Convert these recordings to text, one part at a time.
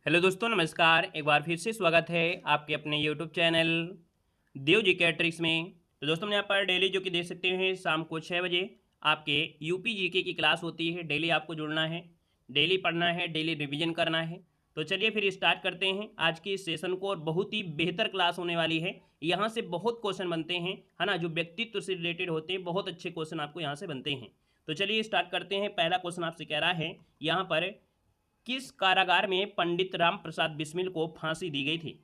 Hello दोस्तों, नमस्कार। एक बार फिर से स्वागत है आपके अपने यूट्यूब चैनल देव जी के ट्रिक्स में। तो दोस्तों, हम यहाँ पर डेली जो कि देख सकते हैं शाम को 6 बजे आपके यूपी जीके की क्लास होती है। डेली आपको जुड़ना है, डेली पढ़ना है, डेली रिवीजन करना है। तो चलिए फिर स्टार्ट करते हैं आज की इस सेशन को। और बहुत ही बेहतर क्लास होने वाली है। यहाँ से बहुत क्वेश्चन बनते हैं, है ना, जो व्यक्तित्व से रिलेटेड होते हैं। बहुत अच्छे क्वेश्चन आपको यहाँ से बनते हैं। तो चलिए स्टार्ट करते हैं। पहला क्वेश्चन आपसे कह रहा है यहाँ पर, किस कारागार में पंडित राम प्रसाद बिस्मिल को फांसी दी गई थी?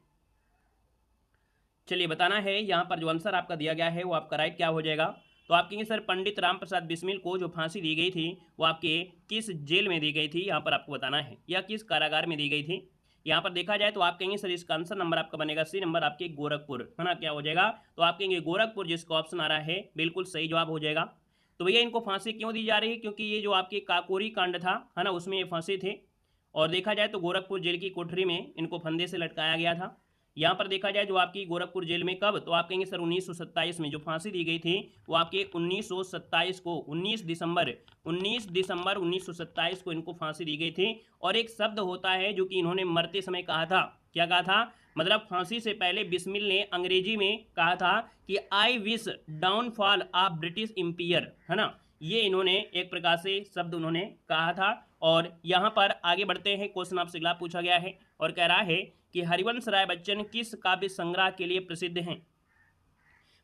चलिए बताना है। यहाँ पर जो आंसर आपका दिया गया है वो आपका राइट क्या हो जाएगा? तो आप कहेंगे सर, पंडित राम प्रसाद बिस्मिल को जो फांसी दी गई थी वो आपके किस जेल में दी गई थी, यहाँ पर आपको बताना है, या किस कारागार में दी गई थी। यहाँ पर देखा जाए तो आप कहेंगे सर इसका आंसर नंबर आपका बनेगा सी नंबर, आपके गोरखपुर, है ना, क्या हो जाएगा? तो आप कहेंगे गोरखपुर, जिसका ऑप्शन आ रहा है बिल्कुल सही जवाब हो जाएगा। तो भैया इनको फांसी क्यों दी जा रही है? क्योंकि ये जो आपके काकोरी कांड था, है ना, उसमें ये फांसी थे। और देखा जाए तो गोरखपुर जेल की कोठरी में इनको फंदे से लटकाया गया था। यहाँ पर देखा जाए जो आपकी गोरखपुर जेल में कब, तो आप कहेंगे सर 1927 में जो फांसी दी गई थी वो आपके 1927 को 19 दिसंबर 1927 को इनको फांसी दी गई थी। और एक शब्द होता है जो कि इन्होंने मरते समय कहा था। क्या कहा था? मतलब फांसी से पहले बिस्मिल ने अंग्रेजी में कहा था कि I wish downfall of British empire, है ना। ये इन्होंने एक प्रकार से शब्द उन्होंने कहा था। और यहाँ पर आगे बढ़ते हैं। क्वेश्चन आपसे अगला पूछा गया है और कह रहा है कि हरिवंश राय बच्चन किस काव्य संग्रह के लिए प्रसिद्ध हैं?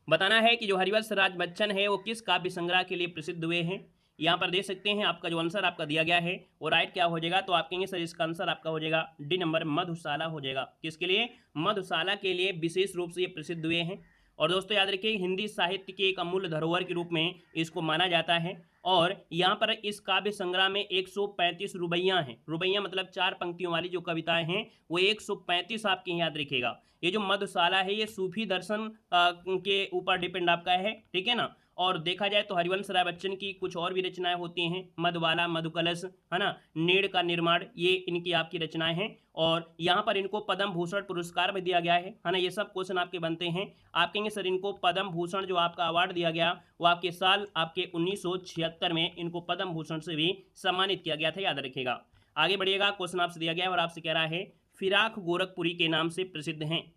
बताना है कि जो हरिवंश राय बच्चन है वो किस काव्य संग्रह के लिए प्रसिद्ध हुए हैं। यहाँ पर देख सकते हैं आपका जो आंसर आपका दिया गया है वो राइट क्या हो जाएगा? तो आप कहेंगे सर इसका आंसर आपका हो जाएगा डी नंबर, मधुशाला हो जाएगा। किसके लिए? मधुशाला के लिए विशेष रूप से ये प्रसिद्ध हुए हैं। और दोस्तों याद रखिए, हिंदी साहित्य के एक अमूल्य धरोहर के रूप में इसको माना जाता है। और यहाँ पर इस काव्य संग्रह में 135 रुबैया हैं। रुबैया मतलब 4 पंक्तियों वाली जो कविताएं हैं वो 135 आपके याद रखिएगा। ये जो मधुशाला है ये सूफी दर्शन के ऊपर डिपेंड आपका है, ठीक है ना। और देखा जाए तो हरिवंश राय बच्चन की कुछ और भी रचनाएं होती हैं, मधुबाला, मधुकलश, है ना, नीड़ का निर्माण, ये इनकी आपकी रचनाएं हैं। और यहाँ पर इनको पद्म भूषण पुरस्कार भी दिया गया है ना। ये सब क्वेश्चन आपके बनते हैं। आप कहेंगे सर इनको पद्म भूषण जो आपका अवार्ड दिया गया वो आपके साल आपके 1976 में इनको पद्म भूषण से भी सम्मानित किया गया था, याद रखिएगा। आगे बढ़िएगा। क्वेश्चन आपसे दिया गया है और आपसे कह रहा है फिराक गोरखपुरी के नाम से प्रसिद्ध हैं।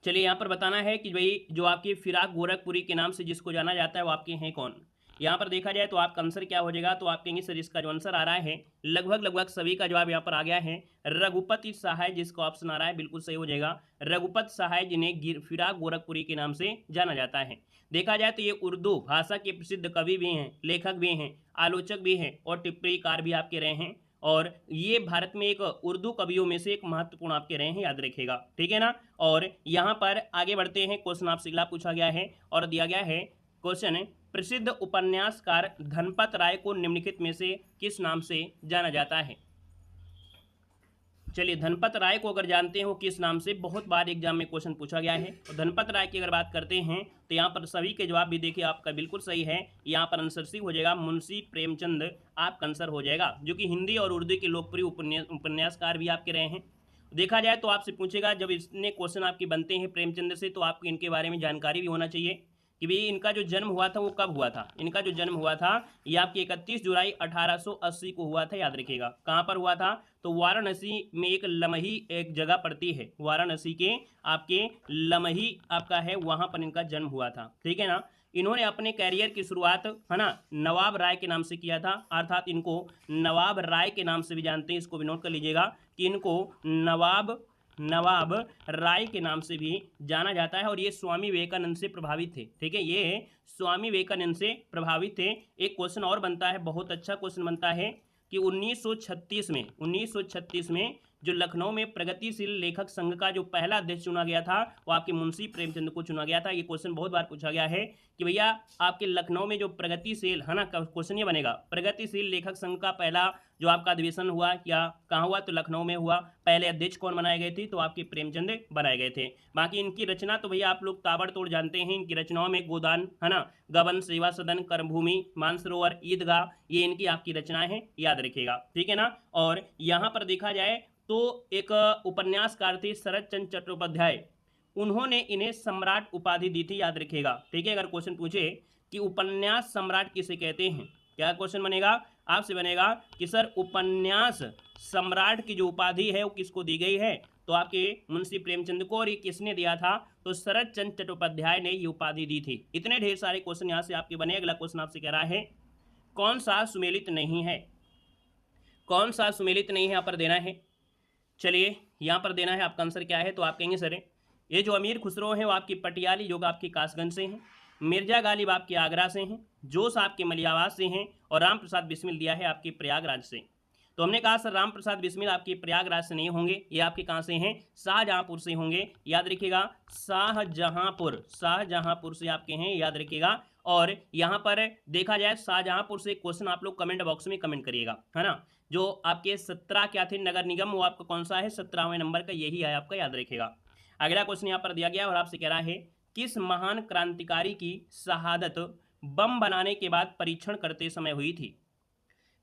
चलिए यहाँ पर बताना है कि भाई जो आपके फिराक गोरखपुरी के नाम से जिसको जाना जाता है वो आपके हैं कौन। यहाँ पर देखा जाए तो आपका आंसर क्या हो जाएगा? तो आप कहेंगे सर इसका जो आंसर आ रहा है लगभग सभी का जवाब यहाँ पर आ गया है रघुपति सहाय, जिसका ऑप्शन आ रहा है बिल्कुल सही हो जाएगा। रघुपत सहाय जिन्हें फिराक गोरखपुरी के नाम से जाना जाता है। देखा जाए तो ये उर्दू भाषा के प्रसिद्ध कवि भी हैं, लेखक भी हैं, आलोचक भी हैं और टिप्पणीकार भी आपके रहे हैं। और ये भारत में एक उर्दू कवियों में से एक महत्वपूर्ण आपके रहे हैं, याद रखिएगा, ठीक है ना। और यहाँ पर आगे बढ़ते हैं। क्वेश्चन आपसे अगला पूछा गया है और दिया गया है क्वेश्चन है, प्रसिद्ध उपन्यासकार धनपत राय को निम्नलिखित में से किस नाम से जाना जाता है? चलिए, धनपत राय को अगर जानते हैं वो किस नाम से, बहुत बार एग्जाम में क्वेश्चन पूछा गया है। और धनपत राय की अगर बात करते हैं तो यहाँ पर सभी के जवाब भी देखिए आपका बिल्कुल सही है। यहाँ पर आंसर सी हो जाएगा, मुंशी प्रेमचंद आपका आंसर हो जाएगा, जो कि हिंदी और उर्दू के लोकप्रिय उपन्यासकार भी आपके रहे हैं। देखा जाए तो आपसे पूछेगा, जब इतने क्वेश्चन आपके बनते हैं प्रेमचंद से, तो आपको इनके बारे में जानकारी भी होना चाहिए कि भाई इनका जो जन्म हुआ था वो कब हुआ था। इनका जो जन्म हुआ था ये आपकी 31 जुलाई 1880 को हुआ था, याद रखिएगा। कहाँ पर हुआ था? तो वाराणसी में एक लमही एक जगह पड़ती है, वाराणसी के आपके लमही आपका है, वहाँ पर इनका जन्म हुआ था, ठीक है ना। इन्होंने अपने कैरियर की शुरुआत, है ना, नवाब राय के नाम से किया था, अर्थात इनको नवाब राय के नाम से भी जानते हैं। इसको भी नोट कर लीजिएगा कि इनको नवाब राय के नाम से भी जाना जाता है। और ये स्वामी विवेकानंद से प्रभावित थे, ठीक है, ये स्वामी विवेकानंद से प्रभावित थे। एक क्वेश्चन और बनता है, बहुत अच्छा क्वेश्चन बनता है कि 1936 में जो लखनऊ में प्रगतिशील लेखक संघ का जो पहला अध्यक्ष चुना गया था वो आपके मुंशी प्रेमचंद को चुना गया था। ये क्वेश्चन बहुत बार पूछा गया है कि भैया आपके लखनऊ में जो प्रगतिशील, है ना, क्वेश्चन ये बनेगा, प्रगतिशील लेखक संघ का पहला जो आपका अधिवेशन हुआ या कहाँ हुआ? तो लखनऊ में हुआ। पहले अध्यक्ष कौन बनाए गए थे? तो आपके प्रेमचंद बनाए गए थे। बाकी इनकी रचना तो भैया आप लोग ताबड़तोड़ जानते हैं। इनकी रचनाओं में गोदान, है ना, गबन, सेवा सदन, कर्मभूमि, मानसरोवर, ईदगाह, ये इनकी आपकी रचनाएं हैं, याद रखिएगा, ठीक है ना। और यहाँ पर देखा जाए तो एक उपन्यासकार थे शरद चंद्र चट्टोपाध्याय, उन्होंने इन्हें सम्राट उपाधि दी थी, याद रखिएगा, ठीक है। अगर क्वेश्चन पूछे कि उपन्यास सम्राट किसे कहते हैं, क्या क्वेश्चन बनेगा आपसे? बनेगा कि सर उपन्यास सम्राट की जो उपाधि है वो किसको दी गई है? तो आपके मुंशी प्रेमचंद को। और ये किसने दिया था? तो शरद चंद्र चट्टोपाध्याय ने ये उपाधि दी थी। इतने ढेर सारे क्वेश्चन यहाँ से आपके बने। अगला क्वेश्चन आपसे कह रहा है कौन सा सुमेलित नहीं है? कौन सा सुमेलित नहीं है यहाँ पर देना है। चलिए यहाँ पर देना है, आपका आंसर क्या है? तो आप कहेंगे सर ये जो अमीर खुसरो हैं वो आपकी पटियाली जो आपकी कासगंज से हैं, मिर्जा गालिब आपके आगरा से हैं, जोश आपके मलियावाद से हैं, और राम प्रसाद बिस्मिल दिया है आपके प्रयागराज से। तो हमने कहा सर राम प्रसाद बिस्मिल आपके प्रयागराज से नहीं होंगे, ये आपके कहाँ से हैं? शाहजहांपुर से होंगे। याद रखिएगा शाहजहांपुर, शाहजहांपुर से आपके हैं, याद रखिएगा। और यहाँ पर देखा जाए शाहजहांपुर से क्वेश्चन आप लोग कमेंट बॉक्स में कमेंट करिएगा, है ना। जो आपके 17 क्या थे नगर निगम, वो आपका कौन सा है? 17वें नंबर का यही है आपका, याद रखिएगा। अगला क्वेश्चन यहाँ पर दिया गया और आपसे कह रहा है किस महान क्रांतिकारी की शहादत बम बनाने के बाद परीक्षण करते समय हुई थी?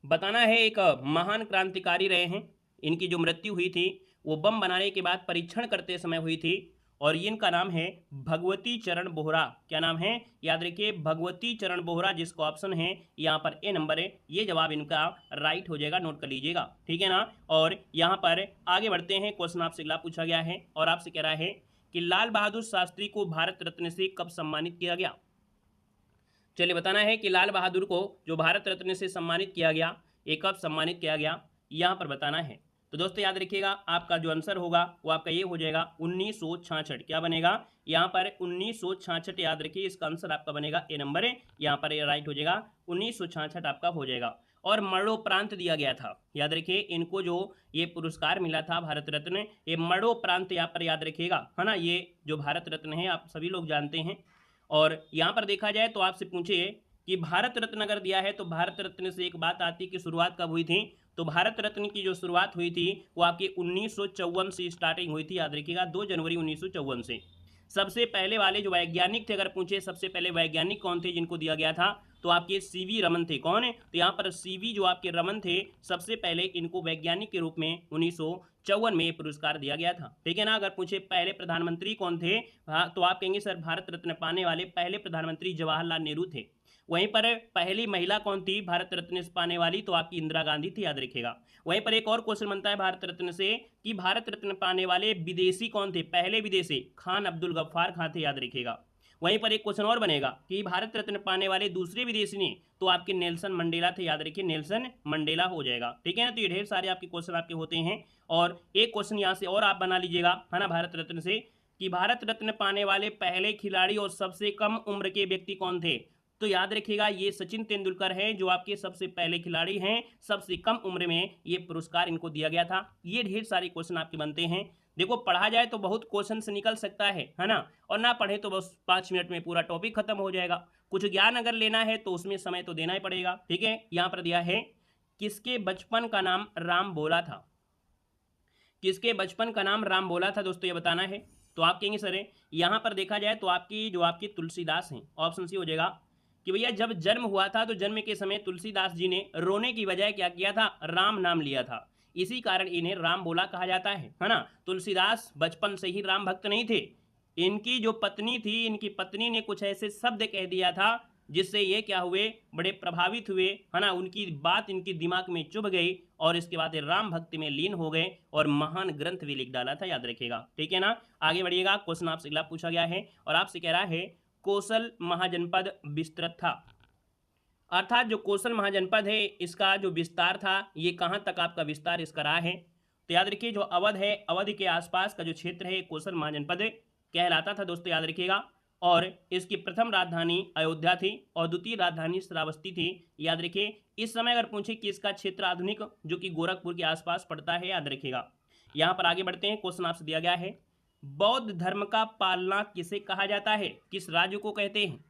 बताना है एक महान क्रांतिकारी रहे हैं, इनकी जो मृत्यु हुई थी वो बम बनाने के बाद परीक्षण करते समय हुई थी, और इनका नाम है भगवती चरण बोहरा। क्या नाम है? याद रखिए भगवती चरण बोहरा, जिसका ऑप्शन है यहाँ पर ए नंबर है, ये जवाब इनका राइट हो जाएगा, नोट कर लीजिएगा, ठीक है ना। और यहाँ पर आगे बढ़ते हैं, क्वेश्चन आपसे अगला पूछा गया है और आपसे कह रहा है कि लाल बहादुर शास्त्री को भारत रत्न से कब सम्मानित किया गया? चलिए बताना है कि लाल बहादुर को जो भारत रत्न से सम्मानित किया गया, ये कब सम्मानित किया गया, यहाँ पर बताना है। तो दोस्तों याद रखिएगा आपका जो आंसर होगा वो आपका ये हो जाएगा 1966। क्या बनेगा यहाँ पर? 1966 याद रखिए, इसका आंसर आपका बनेगा ए नंबर है, यहाँ पर ये राइट हो जाएगा, 1966 आपका हो जाएगा। और मरणोपरांत दिया गया था, याद रखिए इनको जो ये पुरस्कार मिला था भारत रत्न, ये मरणोपरांत यहाँ पर याद रखिएगा, है ना। ये जो भारत रत्न है आप सभी लोग जानते हैं। और यहाँ पर देखा जाए तो आपसे पूछे कि भारत रत्न अगर दिया है तो भारत रत्न से एक बात आती है कि शुरुआत कब हुई थी? तो भारत रत्न की जो शुरुआत हुई थी वो आपकी 1954 से स्टार्टिंग हुई थी, याद रखिएगा 2 जनवरी 1954 से। सबसे पहले वाले जो वैज्ञानिक थे, अगर पूछे सबसे पहले वैज्ञानिक कौन थे जिनको दिया गया था, तो आपके सीवी रमन थे। कौन है? तो यहाँ पर सीवी जो आपके रमन थे, सबसे पहले इनको वैज्ञानिक के रूप में 1954 में पुरस्कार दिया गया था, ठीक है ना। अगर पूछे पहले प्रधानमंत्री कौन थे, हाँ, तो आप कहेंगे सर भारत रत्न पाने वाले पहले प्रधानमंत्री जवाहरलाल नेहरू थे। वहीं पर पहली महिला कौन थी भारत रत्न से पाने वाली? तो आपकी इंदिरा गांधी थी, याद रखिएगा। वहीं पर एक और क्वेश्चन बनता है भारत रत्न से कि भारत रत्न पाने वाले विदेशी कौन थे? पहले विदेशी खान अब्दुल गफ्फार खान थे, याद रखिएगा। वहीं पर एक क्वेश्चन और बनेगा कि भारत रत्न पाने वाले दूसरे विदेशी ने, तो आपके नेल्सन मंडेला थे, याद रखिए नेल्सन मंडेला हो जाएगा, ठीक है ना। तो ये ढेर सारे आपके क्वेश्चन आपके होते हैं। और एक क्वेश्चन यहाँ से और आप बना लीजिएगा, है ना, भारत रत्न से कि भारत रत्न पाने वाले पहले खिलाड़ी और सबसे कम उम्र के व्यक्ति कौन थे? तो याद रखिएगा ये सचिन तेंदुलकर हैं, जो आपके सबसे पहले खिलाड़ी हैं, सबसे कम उम्र में ये पुरस्कार इनको दिया गया था। ये ढेर सारे क्वेश्चन आपके बनते हैं। देखो पढ़ा जाए तो बहुत क्वेश्चन से निकल सकता है ना, और ना पढ़े तो बस 5 मिनट में पूरा टॉपिक खत्म हो जाएगा। कुछ ज्ञान अगर लेना है तो उसमें समय तो देना ही पड़ेगा, ठीक है। यहाँ पर दिया है किसके बचपन का नाम राम बोला था? किसके बचपन का नाम राम बोला था दोस्तों, ये बताना है। तो आप कहेंगे सर यहाँ पर देखा जाए तो आपकी तुलसीदास हैं, ऑप्शन सी हो जाएगा कि भैया जब जन्म हुआ था तो जन्म के समय तुलसीदास जी ने रोने की बजाय क्या किया था? राम नाम लिया था, इसी कारण इन्हें राम बोला कहा जाता है ना। तुलसीदास बचपन से ही राम भक्त नहीं थे, इनकी जो पत्नी थी, इनकी पत्नी ने कुछ ऐसे शब्द कह दिया था जिससे ये क्या हुए? बड़े प्रभावित हुए, है ना। उनकी बात इनके दिमाग में चुभ गई और इसके बाद राम भक्ति में लीन हो गए और महान ग्रंथ भी लिख डाला था, याद रखिएगा, ठीक है ना। आगे बढ़िएगा, क्वेश्चन आपसे अगला पूछा गया है और आपसे कह रहा है कोसल महाजनपद विस्तृत था, अर्थात जो कोसल महाजनपद है इसका जो विस्तार था ये कहाँ तक आपका विस्तार इसका रहा है? तो याद रखिए जो अवध है, अवध के आसपास का जो क्षेत्र है कोसल महाजनपद कहलाता था दोस्तों, याद रखिएगा। और इसकी प्रथम राजधानी अयोध्या थी और द्वितीय राजधानी श्रावस्ती थी, याद रखिए। इस समय अगर पूछे कि इसका क्षेत्र आधुनिक जो कि गोरखपुर के आसपास पड़ता है, याद रखिएगा। यहाँ पर आगे बढ़ते हैं, क्वेश्चन आपसे दिया गया है बौद्ध धर्म का पालना किसे कहा जाता है? किस राज्य को कहते हैं?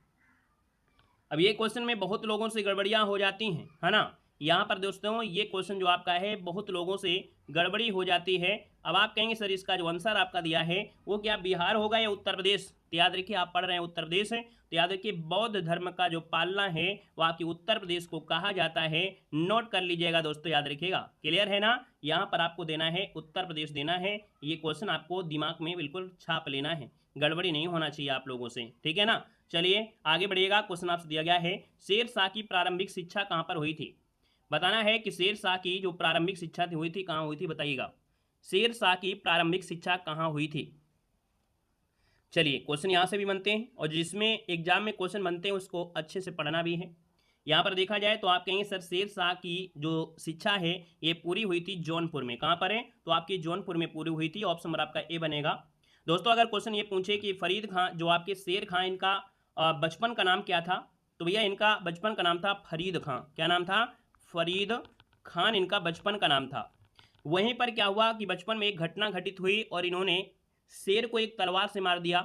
अब ये क्वेश्चन में बहुत लोगों से गड़बड़ियां हो जाती हैं, है ना। यहाँ पर दोस्तों ये क्वेश्चन जो आपका है बहुत लोगों से गड़बड़ी हो जाती है। अब आप कहेंगे सर इसका जो आंसर आपका दिया है वो क्या बिहार होगा या उत्तर प्रदेश? तो याद रखिए आप पढ़ रहे हैं उत्तर प्रदेश है, तो याद रखिए बौद्ध धर्म का जो पालना है वो आपकी उत्तर प्रदेश को कहा जाता है। नोट कर लीजिएगा दोस्तों, याद रखिएगा, क्लियर है ना। यहाँ पर आपको देना है उत्तर प्रदेश देना है, ये क्वेश्चन आपको दिमाग में बिल्कुल छाप लेना है, गड़बड़ी नहीं होना चाहिए आप लोगों से, ठीक है ना। चलिए आगे बढ़िएगा, क्वेश्चन आपसे दिया गया है शेर शाह की प्रारंभिक शिक्षा कहाँ पर हुई थी? बताना है कि शेर शाह की जो प्रारंभिक शिक्षा थी हुई थी कहाँ हुई थी, बताइएगा। शेर शाह की प्रारंभिक शिक्षा कहाँ हुई थी। चलिए क्वेश्चन यहाँ से भी बनते हैं और जिसमें एग्जाम में क्वेश्चन बनते हैं उसको अच्छे से पढ़ना भी है। यहाँ पर देखा जाए तो आप कहेंगे सर शेर शाह की जो शिक्षा है ये पूरी हुई थी जौनपुर में। कहाँ पर है, तो आपकी जौनपुर में पूरी हुई थी। ऑप्शन नंबर आपका ए बनेगा। दोस्तों अगर क्वेश्चन ये पूछे कि फरीद खां जो आपके शेर खां इनका बचपन का नाम क्या था, तो भैया इनका बचपन का नाम था फरीद खां। क्या नाम था, फरीद खान इनका बचपन का नाम था। वहीं पर क्या हुआ कि बचपन में एक घटना घटित हुई और इन्होंने शेर को एक तलवार से मार दिया।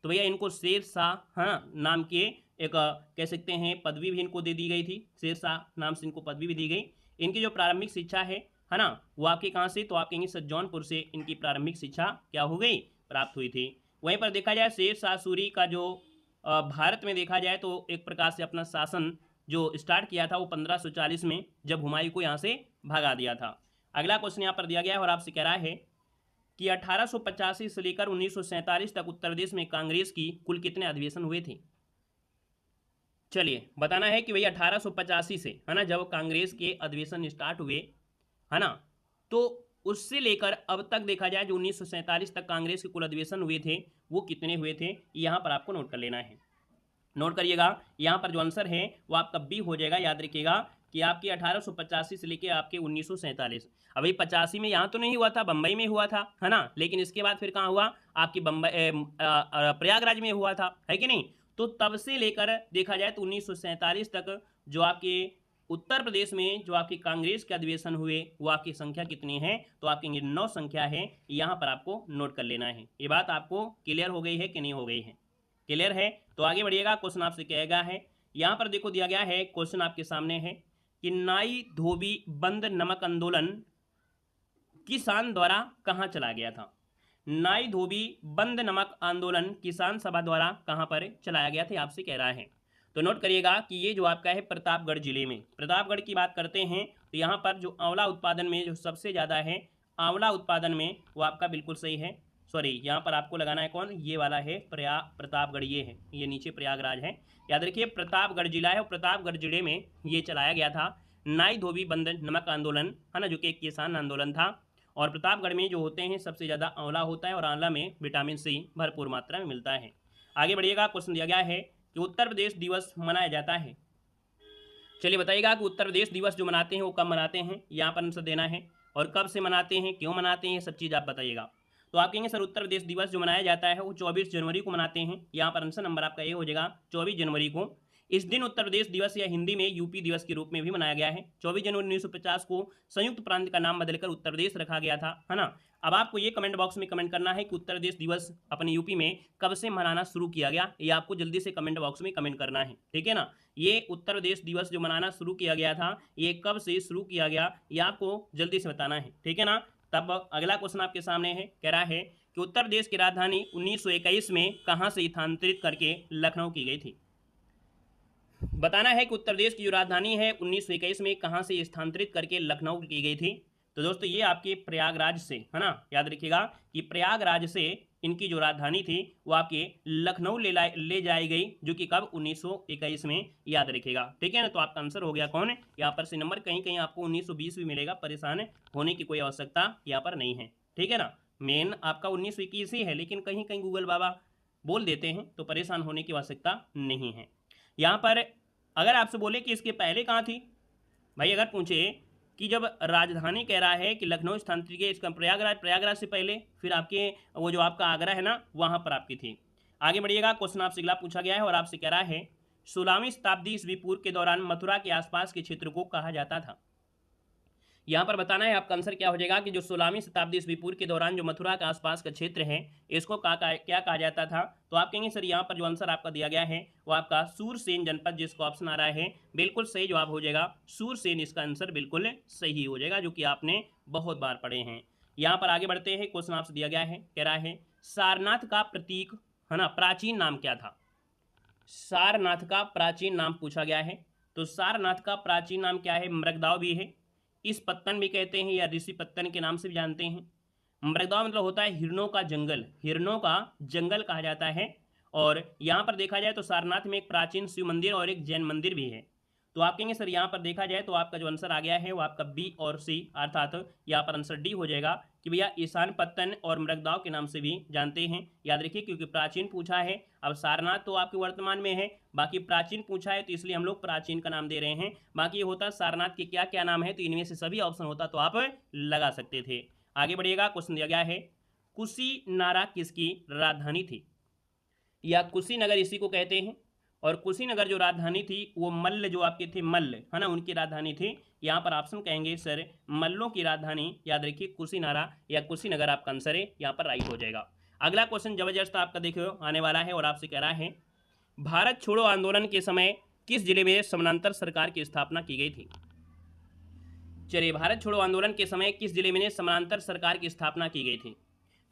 तो भैया इनको शेर शाह नाम के एक कह सकते हैं पदवी भी इनको दे दी गई थी। शेर शाह नाम से इनको पदवी भी दी गई। इनकी जो प्रारंभिक शिक्षा है ना, वो आपके कहाँ से, तो आप कहेंगे सर जौनपुर से इनकी प्रारंभिक शिक्षा क्या हो गई, प्राप्त हुई थी। वहीं पर देखा जाए शेर शाह सूरी का जो भारत में देखा जाए तो एक प्रकार से अपना शासन जो स्टार्ट किया था वो 1540 में, जब हुमायूं को यहाँ से भगा दिया था। अगला क्वेश्चन यहाँ पर दिया गया है और आपसे कह रहा है कि 1885 से लेकर 1947 तक उत्तर प्रदेश में कांग्रेस की कुल कितने अधिवेशन हुए थे। चलिए बताना है कि भैया 1885 से है ना, जब कांग्रेस के अधिवेशन स्टार्ट हुए है ना, तो उससे लेकर अब तक देखा जाए जो 1947 तक कांग्रेस के कुल अधिवेशन हुए थे वो कितने हुए थे, यहाँ पर आपको नोट कर लेना है। नोट करिएगा, यहाँ पर जो आंसर है वो आपका बी हो जाएगा। याद रखिएगा कि आपकी 1885 से लेके आपके 1947। अभी 85 में यहाँ तो नहीं हुआ था, बम्बई में हुआ था है ना, लेकिन इसके बाद फिर कहाँ हुआ, आपकी बम्बई प्रयागराज में हुआ था, है कि नहीं। तो तब से लेकर देखा जाए तो 1947 तक जो आपके उत्तर प्रदेश में जो आपकी कांग्रेस के अधिवेशन हुए वो आपकी संख्या कितनी है, तो आपकी 9 संख्या है। यहाँ पर आपको नोट कर लेना है। ये बात आपको क्लियर हो गई है कि नहीं हो गई है, क्लियर है। तो आगे बढ़िएगा, क्वेश्चन आपसे कहेगा है, यहाँ पर देखो दिया गया है क्वेश्चन आपके सामने है कि नाई धोबी बंद नमक आंदोलन किसान द्वारा कहाँ चला गया था। नाई धोबी बंद नमक आंदोलन किसान सभा द्वारा कहाँ पर चलाया गया था, आपसे कह रहा है। तो नोट करिएगा कि ये जो आपका है प्रतापगढ़ जिले में, प्रतापगढ़ की बात करते हैं तो यहाँ पर जो आंवला उत्पादन में जो सबसे ज़्यादा है, आंवला उत्पादन में वो आपका बिल्कुल सही है। सॉरी, यहाँ पर आपको लगाना है कौन, ये वाला है प्रतापगढ़, ये है, ये नीचे प्रयागराज है। याद रखिए प्रतापगढ़ जिला है और प्रतापगढ़ जिले में ये चलाया गया था नाई धोबी बंद नमक आंदोलन, है ना, जो कि एक किसान आंदोलन था। और प्रतापगढ़ में जो होते हैं सबसे ज़्यादा आंवला होता है और आंवला में विटामिन सी भरपूर मात्रा में मिलता है। आगे बढ़िएगा, क्वेश्चन दिया गया है कि उत्तर प्रदेश दिवस मनाया जाता है। चलिए बताइएगा कि उत्तर प्रदेश दिवस जो मनाते हैं वो कब मनाते हैं, यहाँ पर आंसर देना है। और कब से मनाते हैं, क्यों मनाते हैं, सब चीज़ आप बताइएगा। तो आप कहेंगे सर उत्तर प्रदेश दिवस जो मनाया जाता है वो 24 जनवरी को मनाते हैं। यहाँ पर आंसर नंबर आपका ये हो जाएगा 24 जनवरी को। इस दिन उत्तर प्रदेश दिवस या हिंदी में यूपी दिवस के रूप में भी मनाया गया है। 24 जनवरी 1950 को संयुक्त प्रांत का नाम बदलकर उत्तर प्रदेश रखा गया था, है ना। अब आपको ये कमेंट बॉक्स में कमेंट करना है कि उत्तर प्रदेश दिवस अपने यूपी में कब से मनाना शुरू किया गया, ये आपको जल्दी से कमेंट बॉक्स में कमेंट करना है, ठीक है ना। ये उत्तर प्रदेश दिवस जो मनाना शुरू किया गया था ये कब से शुरू किया गया, ये आपको जल्दी से बताना है, ठीक है ना। तब अगला क्वेश्चन आपके सामने है, कह रहा है कि उत्तर प्रदेश की राजधानी 1921 में कहाँ से स्थानांतरित करके लखनऊ की गई थी। बताना है कि उत्तर प्रदेश की जो राजधानी है 1921 में कहाँ से स्थानांतरित करके लखनऊ की गई थी। तो दोस्तों ये आपके प्रयागराज से, है ना, याद रखिएगा कि प्रयागराज से इनकी जो राजधानी थी वो आपके लखनऊ ले जाई गई, जो कि कब 1921 में, याद रखिएगा, ठीक है ना। तो आपका आंसर हो गया कौन, यहाँ पर से नंबर कहीं कहीं आपको 1920 भी मिलेगा, परेशान होने की कोई आवश्यकता यहाँ पर नहीं है, ठीक है ना। मेन आपका 1921 ही है, लेकिन कहीं कहीं गूगल बाबा बोल देते हैं तो परेशान होने की आवश्यकता नहीं है। यहाँ पर अगर आपसे बोले कि इसके पहले कहाँ थी, भाई अगर पूछे कि जब राजधानी कह रहा है कि लखनऊ स्थानांतरित की, इसका प्रयागराज से पहले फिर आपके वो जो आपका आगरा है ना वहाँ पर आपकी थी। आगे बढ़िएगा, क्वेश्चन आपसे अगला पूछा गया है और आपसे कह रहा है 16वीं शताब्दी ईस्वी पूर्व के दौरान मथुरा के आसपास के क्षेत्र को कहा जाता था। यहाँ पर बताना है आपका आंसर क्या हो जाएगा कि जो 16वीं शताब्दी ईस्वी पूर्व के दौरान जो मथुरा के आसपास का क्षेत्र है इसको क्या कहा जाता था। तो आप कहेंगे सर यहाँ पर जो आंसर आपका दिया गया है वो आपका सूरसेन जनपद, जिसको ऑप्शन आ रहा है बिल्कुल सही जवाब हो जाएगा सूरसेन। इसका आंसर बिल्कुल सही हो जाएगा, जो कि आपने बहुत बार पढ़े हैं। यहाँ पर आगे बढ़ते हैं, क्वेश्चन आपसे दिया गया है, कह रहा है सारनाथ का प्रतीक, है ना, प्राचीन नाम क्या था। सारनाथ का प्राचीन नाम पूछा गया है। तो सारनाथ का प्राचीन नाम क्या है, मृगदाव भी है, इस पत्तन भी कहते हैं या ऋषि पत्तन के नाम से भी जानते हैं। मृगदाव मतलब होता है हिरणों का जंगल, हिरणों का जंगल कहा जाता है। और यहाँ पर देखा जाए तो सारनाथ में एक प्राचीन शिव मंदिर और एक जैन मंदिर भी है। तो आप कहेंगे सर यहाँ पर देखा जाए तो आपका जो आंसर आ गया है वो आपका बी और सी, अर्थात यहाँ पर आंसर डी हो जाएगा कि भैया ईशान पत्तन और मृगदाव के नाम से भी जानते हैं। याद रखिए क्योंकि प्राचीन पूछा है, अब सारनाथ तो आपके वर्तमान में है, बाकी प्राचीन पूछा है तो इसलिए हम लोग प्राचीन का नाम दे रहे हैं। बाकी ये होता सारनाथ के क्या क्या नाम है, तो इनमें से सभी ऑप्शन होता तो आप लगा सकते थे। आगे बढ़िएगा, क्वेश्चन दिया गया है कुशीनारा किसकी राजधानी थी, या कुशीनगर इसी को कहते हैं। और कुशीनगर जो राजधानी थी वो मल्ल जो आपके थे, मल्ल है ना, उनकी राजधानी थी। यहाँ पर ऑप्शन कहेंगे सर मल्लों की राजधानी, याद रखिए कुशीनारा या कुशीनगर आपका आंसर है, यहाँ पर राइट हो जाएगा। अगला क्वेश्चन जबरदस्त आपका देखो आने वाला है और आपसे कह रहा है भारत छोड़ो आंदोलन के समय किस जिले में समानांतर सरकार की स्थापना की गई थी। चलिए, भारत छोड़ो आंदोलन के समय किस जिले में समानांतर सरकार की स्थापना की गई थी।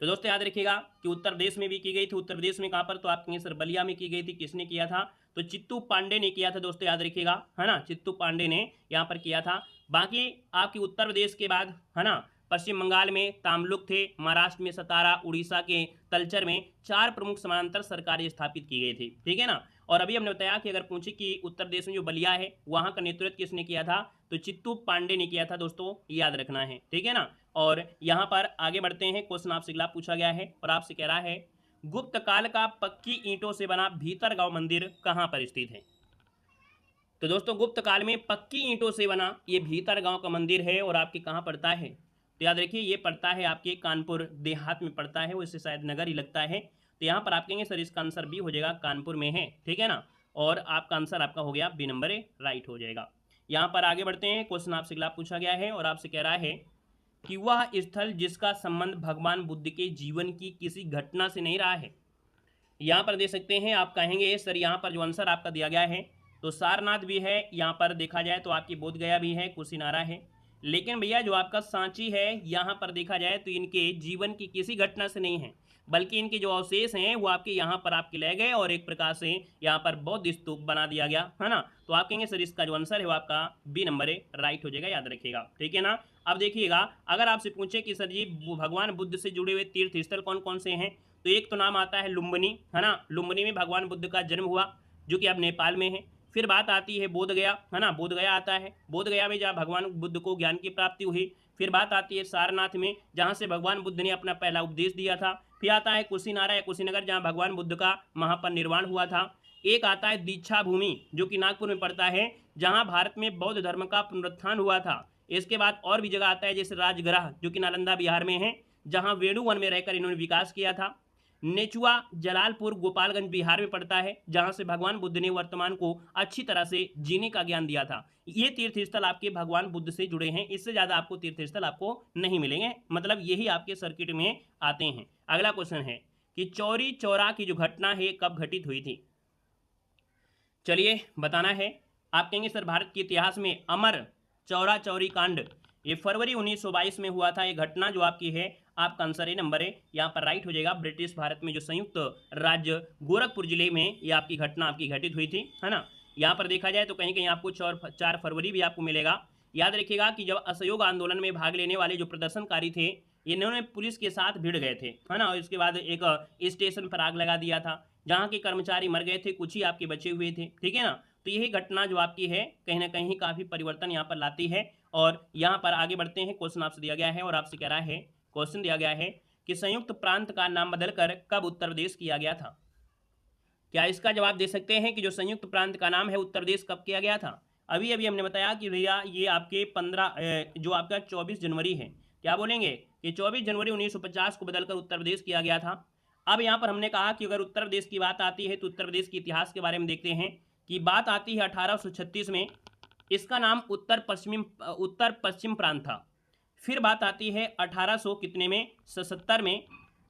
तो दोस्तों याद रखिएगा कि उत्तर प्रदेश में भी की गई थी। उत्तर प्रदेश में कहाँ पर, तो आप कहेंगे सर बलिया में की गई थी। किसने किया था, तो चित्तू पांडे ने किया था दोस्तों, याद रखिएगा है ना, चित्तू पांडे ने यहाँ पर किया था। बाकी आपकी उत्तर प्रदेश के बाद है ना पश्चिम बंगाल में तामलुक थे, महाराष्ट्र में सतारा, उड़ीसा के तलचर में 4 प्रमुख समानांतर सरकारें स्थापित की गई थी, ठीक है ना। और अभी हमने बताया कि अगर पूछे कि उत्तर प्रदेश में जो बलिया है वहां का नेतृत्व किसने किया था, तो चित्तू पांडे ने किया था दोस्तों, याद रखना है, ठीक है ना। और यहाँ पर आगे बढ़ते हैं, क्वेश्चन आपसे अगला पूछा गया है और आपसे कह रहा है गुप्त काल का पक्की ईंटों से बना भीतरगांव मंदिर कहाँ पर स्थित है। तो दोस्तों गुप्त काल में पक्की ईंटों से बना ये भीतरगांव का मंदिर है और आपके कहाँ पड़ता है, तो याद रखिए ये पड़ता है आपके कानपुर देहात में पड़ता है, वो इससे शायद नगर ही लगता है। तो यहाँ पर आप कहेंगे सर इसका आंसर बी हो जाएगा, कानपुर में है, ठीक है ना। और आपका आंसर आपका हो गया बी नंबर राइट हो जाएगा। यहाँ पर आगे बढ़ते हैं, क्वेश्चन आपसे अगला पूछा गया है और आपसे कह रहा है कि वह स्थल जिसका संबंध भगवान बुद्ध के जीवन की किसी घटना से नहीं रहा है। यहाँ पर दे सकते हैं, आप कहेंगे सर यहाँ पर जो आंसर आपका दिया गया है तो सारनाथ भी है, यहाँ पर देखा जाए तो आपकी बोध गया भी है, कुशीनारा है। लेकिन भैया जो आपका सांची है यहाँ पर देखा जाए तो इनके जीवन की किसी घटना से नहीं है, बल्कि इनके जो अवशेष हैं वो आपके यहाँ पर आपके ले गए और एक प्रकार से यहाँ पर बौद्ध स्तूप बना दिया गया है ना। तो आप कहेंगे सर इसका जो आंसर है वो आपका बी नंबर राइट हो जाएगा, याद रखिएगा, ठीक है ना। अब देखिएगा अगर आपसे पूछे कि सर जी भगवान बुद्ध से जुड़े हुए तीर्थ स्थल कौन कौन से हैं, तो एक तो नाम आता है लुम्बिनी, है ना, लुम्बिनी में भगवान बुद्ध का जन्म हुआ जो कि अब नेपाल में है। फिर बात आती है बोध गया, है ना, बोध गया आता है, बोध गया में जहाँ भगवान बुद्ध को ज्ञान की प्राप्ति हुई। फिर बात आती है सारनाथ में जहाँ से भगवान बुद्ध ने अपना पहला उपदेश दिया था। फिर आता है कुशीनारा या कुशीनगर जहाँ भगवान बुद्ध का महापरिनिर्वाण हुआ था। एक आता है दीक्षा भूमि जो कि नागपुर में पड़ता है, जहाँ भारत में बौद्ध धर्म का पुनरुत्थान हुआ था। इसके बाद और भी जगह आता है जैसे राजगृह जो कि नालंदा बिहार में है, जहाँ वेणुवन में रहकर इन्होंने विकास किया था। नेचुआ जलालपुर गोपालगंज बिहार में पड़ता है, जहां से भगवान बुद्ध ने वर्तमान को अच्छी तरह से जीने का ज्ञान दिया था। ये तीर्थ स्थल आपके भगवान बुद्ध से जुड़े हैं, इससे ज़्यादा आपको तीर्थ स्थल आपको नहीं मिलेंगे, मतलब यही आपके सर्किट में आते हैं। अगला क्वेश्चन है कि चौरी चौरा की जो घटना है कब घटित हुई थी। चलिए बताना है। आप कहेंगे सर भारत के इतिहास में अमर चौरा चौरी कांड ये फरवरी 1922 में हुआ था। ये घटना जो आपकी है आपका आंसर ए नंबर है, यहाँ पर राइट हो जाएगा। ब्रिटिश भारत में जो संयुक्त राज्य गोरखपुर जिले में ये आपकी घटना आपकी घटित हुई थी, है ना। यहाँ पर देखा जाए तो कहीं कहीं आपको 4 फरवरी भी आपको मिलेगा। याद रखिएगा कि जब असहयोग आंदोलन में भाग लेने वाले जो प्रदर्शनकारी थे इन्होंने पुलिस के साथ भिड़ गए थे, है ना, और इसके बाद एक स्टेशन पर आग लगा दिया था, जहाँ के कर्मचारी मर गए थे, कुछ ही आपके बचे हुए थे, ठीक है ना। तो यही घटना जो आपकी है कहीं ना कहीं काफ़ी परिवर्तन यहाँ पर लाती है। और यहाँ पर आगे बढ़ते हैं, क्वेश्चन आपसे दिया गया है और आपसे कह रहा है, क्वेश्चन दिया गया है कि संयुक्त प्रांत का नाम बदलकर कब उत्तर प्रदेश किया गया था। क्या इसका जवाब दे सकते हैं कि जो संयुक्त प्रांत का नाम है उत्तर प्रदेश कब किया गया था। अभी अभी हमने बताया कि भैया ये आपके 15 जो आपका 24 जनवरी है, क्या बोलेंगे कि 24 जनवरी 1950 को बदलकर उत्तर प्रदेश किया गया था। अब यहाँ पर हमने कहा कि अगर उत्तर प्रदेश की बात आती है तो उत्तर प्रदेश के इतिहास के बारे में देखते हैं कि बात आती है 1836 में, इसका नाम उत्तर पश्चिम प्रांत था। फिर बात आती है 1800 कितने में 77 में,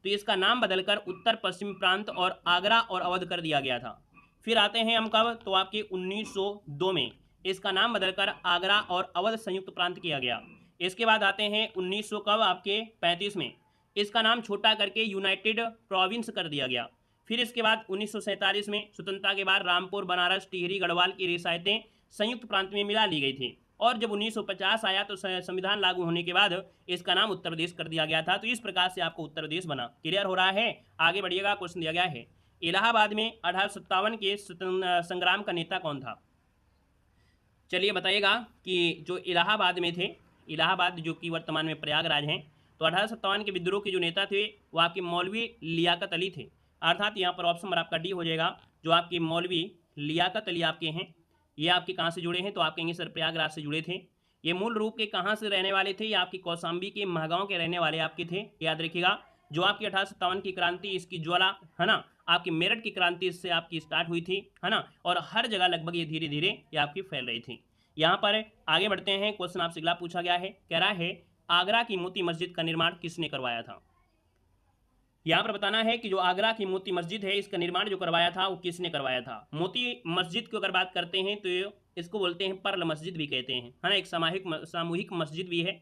तो इसका नाम बदलकर उत्तर पश्चिम प्रांत और आगरा और अवध कर दिया गया था। फिर आते हैं हम कब, तो आपके 1902 में इसका नाम बदलकर आगरा और अवध संयुक्त प्रांत किया गया। इसके बाद आते हैं 1900 कब आपके 35 में इसका नाम छोटा करके यूनाइटेड प्रोविंस कर दिया गया। फिर इसके बाद 1947 में स्वतंत्रता के बाद रामपुर, बनारस, टिहरी, गढ़वाल की रियासतें संयुक्त प्रांत में मिला ली गई थी। और जब 1950 आया तो संविधान लागू होने के बाद इसका नाम उत्तर प्रदेश कर दिया गया था। तो इस प्रकार से आपको उत्तर प्रदेश बना। क्लियर हो रहा है, आगे बढ़िएगा। क्वेश्चन दिया गया है इलाहाबाद में 1857 के संग्राम का नेता कौन था। चलिए बताइएगा कि जो इलाहाबाद में थे, इलाहाबाद जो कि वर्तमान में प्रयागराज हैं, तो 1857 के विद्रोह के जो नेता थे वो आपके मौलवी लियाकत अली थे। अर्थात यहाँ पर ऑप्शन नंबर आपका डी हो जाएगा। जो आपके मौलवी लियाकत अली आपके हैं, ये आपके कहाँ से जुड़े हैं, तो आप कहेंगे सर प्रयागराज से जुड़े थे। ये मूल रूप के कहाँ से रहने वाले थे, ये आपके कौशाम्बी के महागांव के रहने वाले आपके थे, याद रखिएगा। जो आपकी 1857 की क्रांति, इसकी ज्वाला है ना, आपकी मेरठ की क्रांति इससे आपकी स्टार्ट हुई थी, है ना, और हर जगह लगभग ये धीरे धीरे ये आपकी फैल रही थी। यहाँ पर आगे बढ़ते हैं, क्वेश्चन आपसे अगला पूछा गया है, कह रहा है आगरा की मोती मस्जिद का निर्माण किसने करवाया था। यहाँ पर बताना है कि जो आगरा की मोती मस्जिद है, इसका निर्माण जो करवाया था वो किसने करवाया था। मोती मस्जिद की अगर बात करते हैं तो इसको बोलते हैं पर्ल मस्जिद भी कहते हैं, है ना, एक सामूहिक मस्जिद भी है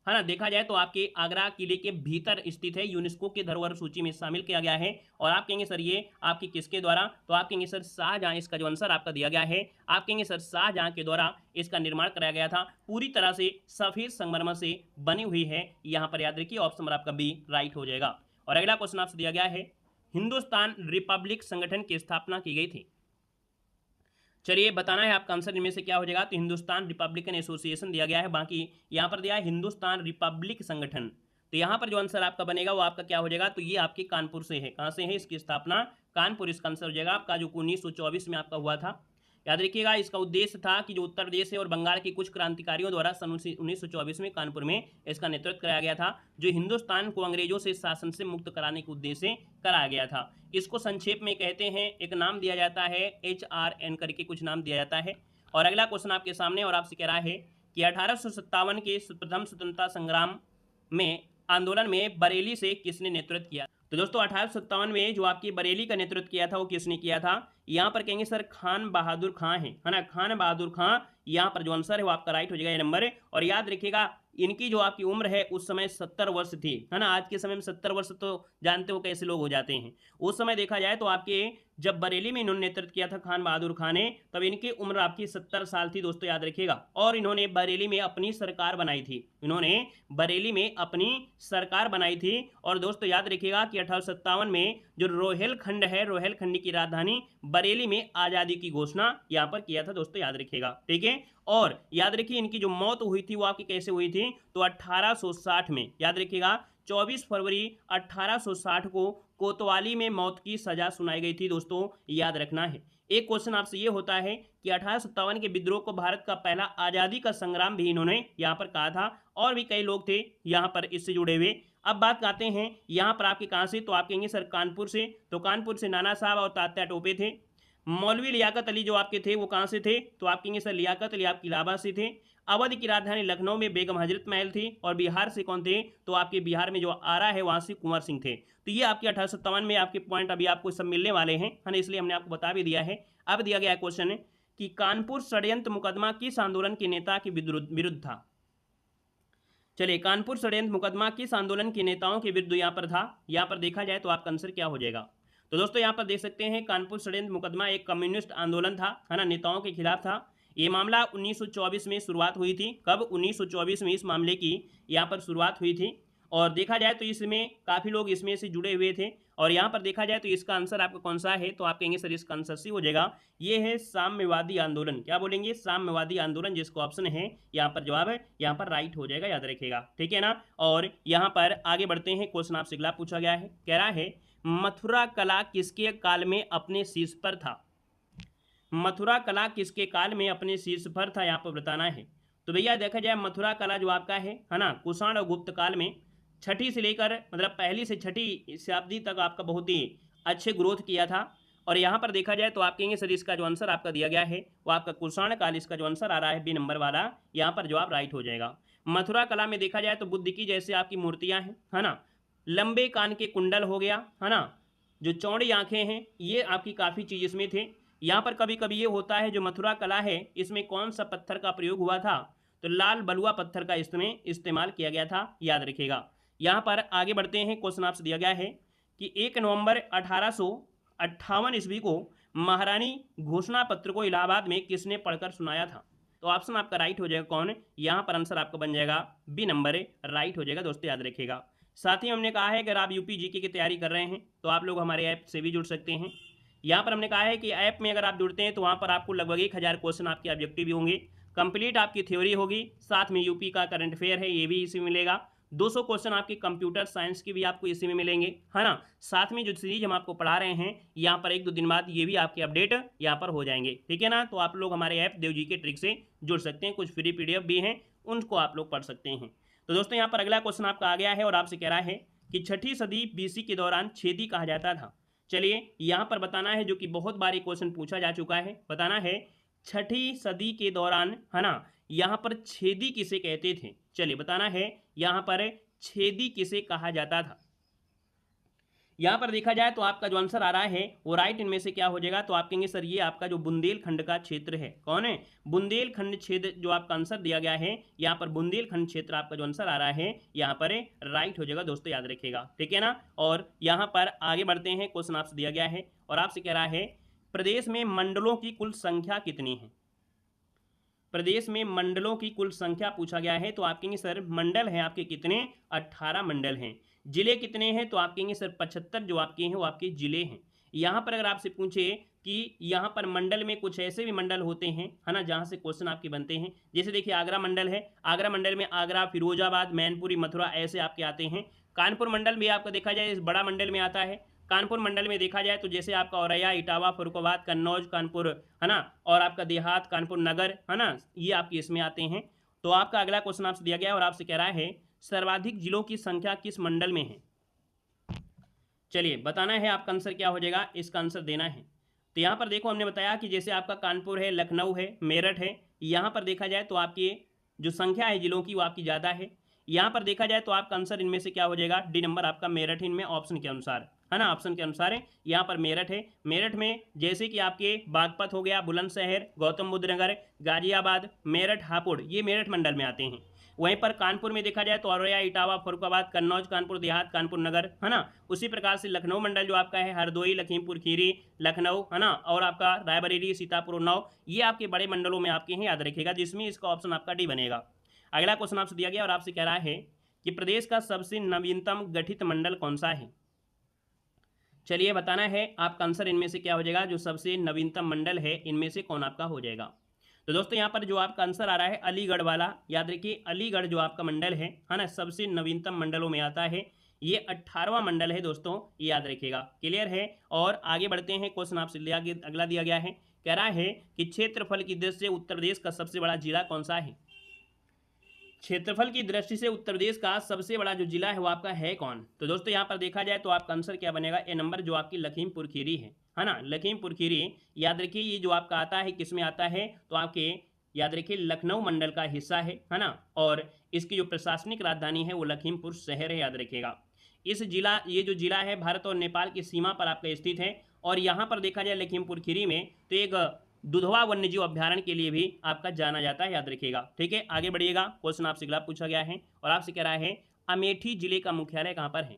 ना। देखा जाए तो आपके आगरा किले के भीतर स्थित है, यूनेस्को के धरोहर सूची में शामिल किया गया है। और आप कहेंगे सर ये आपकी किसके द्वारा, तो आप कहेंगे सर शाहजहां, इसका जो आंसर आपका दिया गया है, आप कहेंगे सर शाहजहां के द्वारा इसका निर्माण कराया गया था। पूरी तरह से सफेद संगमरमर से बनी हुई है, यहाँ पर याद रखिए ऑप्शन नंबर आपका बी राइट हो जाएगा। और अगला क्वेश्चन आपसे दिया गया है, हिंदुस्तान रिपब्लिक संगठन की स्थापना की गई थी। चलिए बताना है आपका आंसर इनमें से क्या हो जाएगा। तो हिंदुस्तान रिपब्लिकन एसोसिएशन दिया गया है, बाकी यहाँ पर दिया है हिंदुस्तान रिपब्लिक संगठन। तो यहाँ पर जो आंसर आपका बनेगा वो आपका क्या हो जाएगा, तो ये आपके कानपुर से है। कहाँ से है इसकी स्थापना, कानपुर इसका आंसर हो जाएगा आपका, जो 1924 में आपका हुआ था। याद रखिएगा इसका उद्देश्य था कि जो उत्तर प्रदेश है और बंगाल के कुछ क्रांतिकारियों द्वारा सन 1924 में कानपुर में इसका नेतृत्व कराया गया था, जो हिंदुस्तान को अंग्रेजों से शासन से मुक्त कराने के उद्देश्य से कराया गया था। इसको संक्षेप में कहते हैं, एक नाम दिया जाता है HRN करके कुछ नाम दिया जाता है। और अगला क्वेश्चन आपके सामने और आपसे कह रहा है कि 1857 के प्रथम स्वतंत्रता संग्राम में आंदोलन में बरेली से किसने नेतृत्व किया। तो दोस्तों 1857 में जो आपकी बरेली का नेतृत्व किया था वो किसने किया था, यहाँ पर कहेंगे सर खान बहादुर खां है ना, खान बहादुर खां। यहाँ पर जो आंसर है वो आपका राइट हो जाएगा ये नंबर। और याद रखिएगा इनकी जो आपकी उम्र है उस समय 70 वर्ष थी, है ना। आज के समय में 70 वर्ष तो जानते हो कैसे लोग हो जाते हैं। उस समय देखा जाए तो आपके जब बरेली में इन्होंने नेतृत्व किया था खान बहादुर खां ने, तब इनकी उम्र आपकी 70 साल थी दोस्तों, याद रखिएगा। और इन्होंने बरेली में अपनी सरकार बनाई थी, इन्होंने बरेली में अपनी सरकार बनाई थी। और दोस्तों याद रखिएगा कि 1857 में जो रोहेलखंड है, रोहेलखंड की राजधानी बरेली में आज़ादी की घोषणा यहाँ पर किया था दोस्तों, याद रखिएगा, ठीक है। और याद रखिए इनकी जो मौत हुई थी वो आपकी कैसे हुई थी, तो 1860 में, याद रखिएगा 24 फरवरी 1860 को कोतवाली में मौत की सजा सुनाई गई थी दोस्तों, याद रखना है। एक क्वेश्चन आपसे ये होता है कि 1857 के विद्रोह को भारत का पहला आज़ादी का संग्राम भी इन्होंने यहाँ पर कहा था, और भी कई लोग थे यहाँ पर इससे जुड़े हुए। अब बात करते हैं यहाँ पर आपके कहाँ से, तो आप कहेंगे सर कानपुर से। तो कानपुर से नाना साहब और तात्या टोपे थे। मौलवी लियाकत अली जो आपके थे वो कहाँ से थे, तो आप कहेंगे सर लियाकत अली आपकी इलाहाबाद से थे। अवध की राजधानी लखनऊ में बेगम हजरत महल थी। और बिहार से कौन थे, तो आपके बिहार में जो आरा है वहाँ से कुंवर सिंह थे। तो ये आपके 1857 में आपके पॉइंट अभी आपको सब मिलने वाले हैं, है ना, इसलिए हमने आपको बता भी दिया है। अब दिया गया क्वेश्चन है कि कानपुर षड्यंत्र मुकदमा किस आंदोलन के नेता के विरुद्ध था। चलिए कानपुर षड्यंत्र मुकदमा किस आंदोलन के नेताओं के विरुद्ध यहाँ पर था, यहाँ पर देखा जाए तो आपका आंसर क्या हो जाएगा। तो दोस्तों यहाँ पर देख सकते हैं कानपुर षड्यंत्र मुकदमा एक कम्युनिस्ट आंदोलन था, है ना, नेताओं के खिलाफ था। ये मामला 1924 में शुरुआत हुई थी। कब, 1924 में इस मामले की यहाँ पर शुरुआत हुई थी। और देखा जाए तो इसमें काफ़ी लोग इसमें से जुड़े हुए थे। और यहाँ पर देखा जाए तो इसका आंसर आपका कौन सा है, तो आप कहेंगे सर इसका आंसर सी हो जाएगा, ये है साम्यवादी आंदोलन। क्या बोलेंगे, साम्यवादी आंदोलन, जिसको ऑप्शन है यहाँ पर जवाब है यहाँ पर राइट हो जाएगा, याद रखिएगा, ठीक है ना। और यहाँ पर आगे बढ़ते हैं, क्वेश्चन आपसे अगला पूछा गया है, कह रहा है मथुरा कला किसके काल में अपने शीर्ष पर था। मथुरा कला किसके काल में अपने शीर्ष पर था, यहाँ पर बताना है। तो भैया देखा जाए मथुरा कला जो आपका है ना, कुषाण और गुप्त काल में छठी से लेकर मतलब पहली से छठी शताब्दी तक आपका बहुत ही अच्छे ग्रोथ किया था। और यहाँ पर देखा जाए तो आप कहेंगे सर इसका जो आंसर आपका दिया गया है वो आपका कुषाण काल, इसका जो आंसर आ रहा है बी नंबर वाला, यहाँ पर जवाब राइट हो जाएगा। मथुरा कला में देखा जाए तो बुद्ध की जैसे आपकी मूर्तियाँ हैं, है ना, लंबे कान के कुंडल हो गया, है ना, जो चौड़ी आंखें हैं, ये आपकी काफ़ी चीज़ इसमें थे। यहाँ पर कभी कभी ये होता है जो मथुरा कला है इसमें कौन सा पत्थर का प्रयोग हुआ था, तो लाल बलुआ पत्थर का इसमें इस्तेमाल किया गया था, याद रखिएगा। यहाँ पर आगे बढ़ते हैं, क्वेश्चन आपसे दिया गया है कि 1 नवंबर 1858 ईस्वी को महारानी घोषणा पत्र को इलाहाबाद में किसने पढ़कर सुनाया था। तो ऑप्शन आपका राइट हो जाएगा कौन, यहाँ पर आंसर आपका बन जाएगा बी नंबर राइट हो जाएगा दोस्तों, याद रखिएगा। साथ ही हमने कहा है अगर आप यूपी जीके की तैयारी कर रहे हैं तो आप लोग हमारे ऐप से भी जुड़ सकते हैं। यहाँ पर हमने कहा है कि ऐप में अगर आप जुड़ते हैं तो वहाँ पर आपको लगभग 1000 क्वेश्चन आपके ऑब्जेक्टिव भी होंगे। कंप्लीट आपकी थ्योरी होगी, साथ में यूपी का करंट अफेयर है ये भी इसी में मिलेगा। 200 क्वेश्चन आपके कंप्यूटर साइंस के भी आपको इसी में मिलेंगे, है ना। साथ में जो सीरीज हम आपको पढ़ा रहे हैं यहाँ पर 1-2 दिन बाद ये भी आपके अपडेट यहाँ पर हो जाएंगे, ठीक है ना। तो आप लोग हमारे ऐप देव जीके ट्रिक से जुड़ सकते हैं, कुछ फ्री PDF भी हैं, उनको आप लोग पढ़ सकते हैं। तो दोस्तों यहाँ पर अगला क्वेश्चन आपका आ गया है और आपसे कह रहा है कि 6ठी सदी BC के दौरान छेदी कहा जाता था। चलिए यहाँ पर बताना है, जो कि बहुत बार ये क्वेश्चन पूछा जा चुका है, बताना है 6ठी सदी के दौरान, है ना, यहाँ पर छेदी किसे कहते थे। चलिए बताना है यहाँ पर छेदी किसे कहा जाता था। यहाँ पर देखा जाए तो आपका जो आंसर आ रहा है वो राइट इनमें से क्या हो जाएगा, तो आप कहेंगे सर ये आपका जो बुंदेलखंड का क्षेत्र है, कौन है, बुंदेलखंड क्षेत्र जो आपका आंसर दिया गया है, यहाँ पर बुंदेलखंड क्षेत्र आपका जो आंसर आ रहा है यहाँ पर राइट हो जाएगा दोस्तों, याद रखिएगा, ठीक है ना। और यहाँ पर आगे बढ़ते हैं, क्वेश्चन आपसे दिया गया है और आपसे कह रहा है प्रदेश में मंडलों की कुल संख्या कितनी है। प्रदेश में मंडलों की कुल संख्या पूछा गया है, तो आप कहेंगे सर मंडल है आपके कितने, 18 मंडल हैं। जिले कितने हैं, तो आप कहेंगे सर 75 जो आपके हैं वो आपके जिले हैं। यहाँ पर अगर आपसे पूछे कि यहाँ पर मंडल में कुछ ऐसे भी मंडल होते हैं, है ना, जहाँ से क्वेश्चन आपके बनते हैं, जैसे देखिए आगरा मंडल है, आगरा मंडल में आगरा, फिरोजाबाद, मैनपुरी, मथुरा ऐसे आपके आते हैं। कानपुर मंडल भी आपका देखा जाए इस बड़ा मंडल में आता है। कानपुर मंडल में देखा जाए तो जैसे आपका औरैया, इटावा, फरुखाबाद, कन्नौज, कानपुर, है ना, और आपका देहात, कानपुर नगर, है ना, ये आपके इसमें आते हैं। तो आपका अगला क्वेश्चन आपसे दिया गया और आपसे कह रहा है सर्वाधिक जिलों की संख्या किस मंडल में है। चलिए बताना है आपका आंसर क्या हो जाएगा, इसका आंसर देना है। तो यहाँ पर देखो हमने बताया कि जैसे आपका कानपुर है, लखनऊ है, मेरठ है, यहाँ पर देखा जाए तो आपकी जो संख्या है जिलों की वो आपकी ज़्यादा है। यहाँ पर देखा जाए तो आपका आंसर इनमें से क्या हो जाएगा, डी नंबर आपका मेरठ इनमें ऑप्शन के अनुसार, है ना, ऑप्शन के अनुसार है यहाँ पर मेरठ है। मेरठ में जैसे कि आपके बागपत हो गया, बुलंदशहर, गौतम बुद्ध नगर, गाजियाबाद, मेरठ, हापुड़, ये मेरठ मंडल में आते हैं। वहीं पर कानपुर में देखा जाए तो औरैया, इटावा, फरुखाबाद, कन्नौज, कानपुर देहात, कानपुर नगर, है ना। उसी प्रकार से लखनऊ मंडल जो आपका है हरदोई, लखीमपुर खीरी, लखनऊ, है ना, और आपका रायबरेली, सीतापुर, उन्नाव, ये आपके बड़े मंडलों में आपके हैं, याद रखिएगा, जिसमें इसका ऑप्शन आपका डी बनेगा। अगला क्वेश्चन आपसे दिया गया और आपसे कह रहा है कि प्रदेश का सबसे नवीनतम गठित मंडल कौन सा है। चलिए बताना है आपका आंसर इनमें से क्या हो जाएगा, जो सबसे नवीनतम मंडल है इनमें से कौन आपका हो जाएगा। तो दोस्तों यहाँ पर जो आपका आंसर आ रहा है अलीगढ़ वाला, याद रखिए अलीगढ़ जो आपका मंडल है ना, सबसे नवीनतम मंडलों में आता है। ये 18वां मंडल है दोस्तों, ये याद रखिएगा, क्लियर है। और आगे बढ़ते हैं, क्वेश्चन आपसे अगला दिया गया है, कह रहा है कि क्षेत्रफल की दृष्टि से उत्तर प्रदेश का सबसे बड़ा जिला कौन सा है। क्षेत्रफल की दृष्टि से उत्तर प्रदेश का सबसे बड़ा जो जिला है वो आपका है कौन। तो दोस्तों यहाँ पर देखा जाए तो आपका आंसर क्या बनेगा, ए नंबर जो आपकी लखीमपुर खीरी है ना, लखीमपुर खीरी। याद रखिए ये जो आपका आता है किस में आता है, तो आपके याद रखिए लखनऊ मंडल का हिस्सा है ना, और इसकी जो प्रशासनिक राजधानी है वो लखीमपुर शहर है, याद रखिएगा। ये जो जिला है भारत और नेपाल की सीमा पर आपका स्थित है। और यहाँ पर देखा जाए लखीमपुर खीरी में तो एक दुधवा वन्यजीव अभ्यारण्य के लिए भी आपका जाना जाता है, याद रखिएगा, ठीक है। आगे बढ़िएगा, क्वेश्चन आपसे अगला पूछा गया है और आपसे कह रहा है अमेठी जिले का मुख्यालय कहाँ पर है।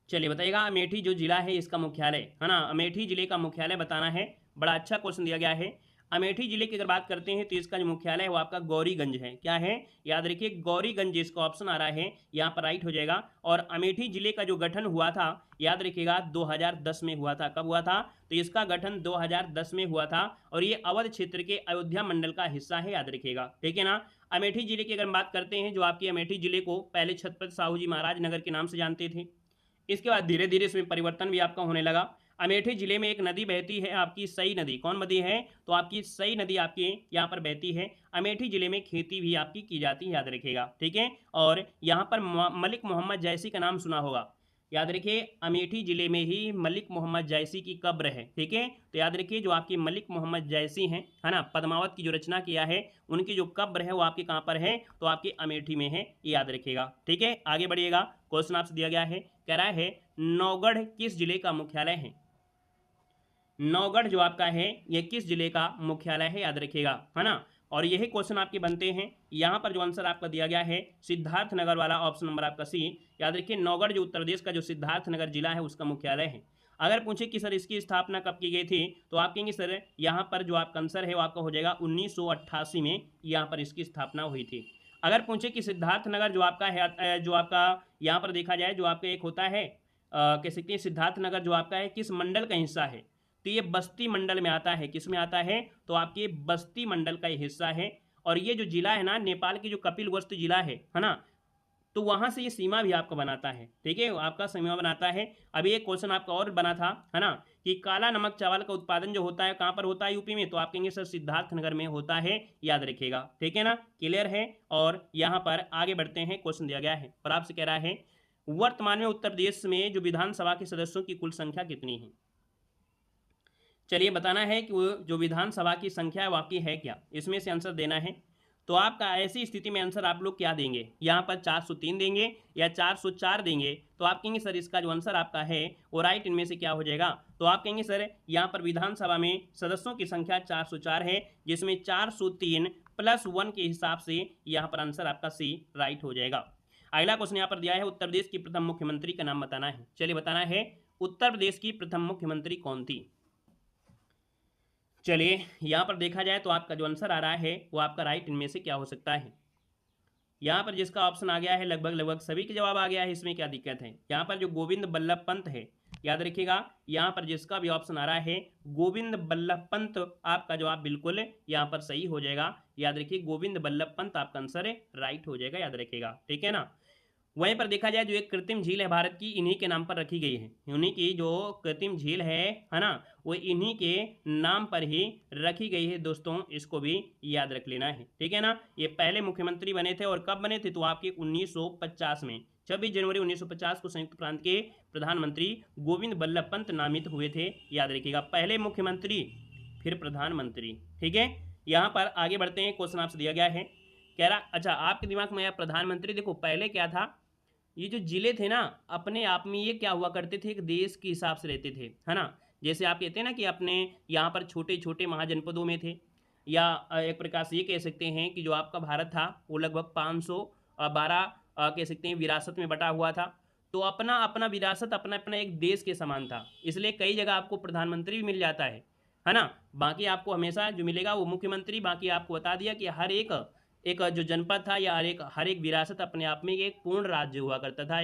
चलिए बताइएगा, अमेठी जो जिला है इसका मुख्यालय, है ना, अमेठी जिले का मुख्यालय बताना है। बड़ा अच्छा क्वेश्चन दिया गया है। अमेठी जिले की अगर बात करते हैं तो इसका जो मुख्यालय है वो आपका गौरीगंज है। क्या है, याद रखिए गौरीगंज, इसका ऑप्शन आ रहा है यहाँ पर राइट हो जाएगा। और अमेठी जिले का जो गठन हुआ था याद रखिएगा 2010 में हुआ था। कब हुआ था, तो इसका गठन 2010 में हुआ था और ये अवध क्षेत्र के अयोध्या मंडल का हिस्सा है, याद रखिएगा, ठीक है ना। अमेठी जिले की अगर बात करते हैं, जो आपकी अमेठी जिले को पहले छत्रपति साहू जी महाराज नगर के नाम से जानते थे, इसके बाद धीरे धीरे इसमें परिवर्तन भी आपका होने लगा। अमेठी जिले में एक नदी बहती है आपकी सई नदी, कौन नदी है, तो आपकी सई नदी आपकी यहाँ पर बहती है। अमेठी जिले में खेती भी आपकी की जाती है, याद रखिएगा, ठीक है। और यहाँ पर मलिक मोहम्मद जैसी का नाम सुना होगा, याद रखिए अमेठी जिले में ही मलिक मोहम्मद जैसी की कब्र है, ठीक है। तो याद रखिए जो आपकी मलिक मोहम्मद जैसी हैं, है ना, पद्मावत की जो रचना किया है उनकी जो कब्र है वो आपके कहाँ पर है, तो आपके अमेठी में है, ये याद रखिएगा, ठीक है। आगे बढ़िएगा, क्वेश्चन आपसे दिया गया है, कह रहा है नौगढ़ किस जिले का मुख्यालय है। नौगढ़ जो आपका है ये किस जिले का मुख्यालय है, याद रखिएगा, है ना। और यही क्वेश्चन आपके बनते हैं। यहाँ पर जो आंसर आपका दिया गया है सिद्धार्थ नगर वाला, ऑप्शन नंबर आपका सी, याद रखिए नौगढ़ जो उत्तर प्रदेश का जो सिद्धार्थ नगर जिला है उसका मुख्यालय है। अगर पूछे कि सर इसकी स्थापना कब की गई थी, तो आप कहेंगे सर यहाँ पर जो आपका आंसर है वो आपका हो जाएगा 1988 में यहाँ पर इसकी स्थापना हुई थी। अगर पूछे कि सिद्धार्थ नगर जो आपका है, जो आपका यहाँ पर देखा जाए जो आपका एक होता है कह सकते हैं सिद्धार्थ नगर जो आपका है किस मंडल का हिस्सा है, तो ये बस्ती मंडल में आता है। किस में आता है? तो आपके बस्ती मंडल का हिस्सा है। और ये जो जिला है ना, नेपाल की जो कपिलवस्तु जिला है ना, तो वहां से ये सीमा भी आपको बनाता है। ठीक है, आपका सीमा बनाता है। अभी एक क्वेश्चन आपका और बना था, है ना, कि काला नमक चावल का उत्पादन जो होता है कहां पर होता है यूपी में? तो आप कहेंगे सर सिद्धार्थनगर में होता है, याद रखिएगा। ठीक है ना, क्लियर है। और यहां पर आगे बढ़ते हैं, क्वेश्चन दिया गया है और आपसे कह रहा है वर्तमान में उत्तर प्रदेश में जो विधानसभा के सदस्यों की कुल संख्या कितनी है? चलिए बताना है कि वो जो विधानसभा की संख्या है वाकई है क्या, इसमें से आंसर देना है। तो आपका ऐसी स्थिति में आंसर आप लोग क्या देंगे? यहाँ पर 403 देंगे या 404 देंगे? तो आप कहेंगे सर इसका जो आंसर आपका है वो राइट इनमें से क्या हो जाएगा? तो आप कहेंगे सर यहाँ पर विधानसभा में सदस्यों की संख्या 404 है, जिसमें 403 प्लस 1 के हिसाब से यहाँ पर आंसर आपका सी राइट हो जाएगा। अगला क्वेश्चन यहाँ पर दिया है उत्तर प्रदेश की प्रथम मुख्यमंत्री का नाम बताना है। चलिए बताना है उत्तर प्रदेश की प्रथम मुख्यमंत्री कौन थी। चलिए यहाँ पर देखा जाए तो आपका जो आंसर आ रहा है वो आपका राइट इनमें से क्या हो सकता है? यहाँ पर जिसका ऑप्शन आ गया है लगभग लगभग सभी के जवाब आ गया है, इसमें क्या दिक्कत है? यहाँ पर जो गोविंद बल्लभ पंत है, याद रखिएगा, यहाँ पर जिसका भी ऑप्शन आ रहा है गोविंद बल्लभ पंत, आपका जवाब बिल्कुल यहाँ पर सही हो जाएगा। याद रखिए गोविंद बल्लभ पंत आपका आंसर राइट हो जाएगा, याद रखिएगा। ठीक है ना। वहीं पर देखा जाए जो एक कृत्रिम झील है भारत की, इन्हीं के नाम पर रखी गई है। उन्हीं की जो कृत्रिम झील है ना, वो इन्हीं के नाम पर ही रखी गई है दोस्तों, इसको भी याद रख लेना है। ठीक है ना। ये पहले मुख्यमंत्री बने थे और कब बने थे? तो आपके 1950 में 26 जनवरी 1950 को संयुक्त प्रांत के प्रधानमंत्री गोविंद बल्लभ पंत नामित हुए थे, याद रखिएगा। पहले मुख्यमंत्री फिर प्रधानमंत्री। ठीक है, यहाँ पर आगे बढ़ते हैं। क्वेश्चन आपसे दिया गया है, कह रहा अच्छा आपके दिमाग में आया प्रधानमंत्री, देखो पहले क्या था, ये जो जिले थे ना अपने आप में ये क्या हुआ करते थे, एक देश के हिसाब से रहते थे, है ना। जैसे आप कहते हैं ना कि अपने यहाँ पर छोटे छोटे महाजनपदों में थे, या एक प्रकार से ये कह सकते हैं कि जो आपका भारत था वो लगभग 512 कह सकते हैं विरासत में बटा हुआ था। तो अपना अपना विरासत अपना अपना एक देश के समान था, इसलिए कई जगह आपको प्रधानमंत्री भी मिल जाता है ना। बाकी आपको हमेशा जो मिलेगा वो मुख्यमंत्री। बाकी आपको बता दिया कि हर एक जो जनपद था या हर एक विरासत अपने आप में एक पूर्ण राज्य हुआ करता था,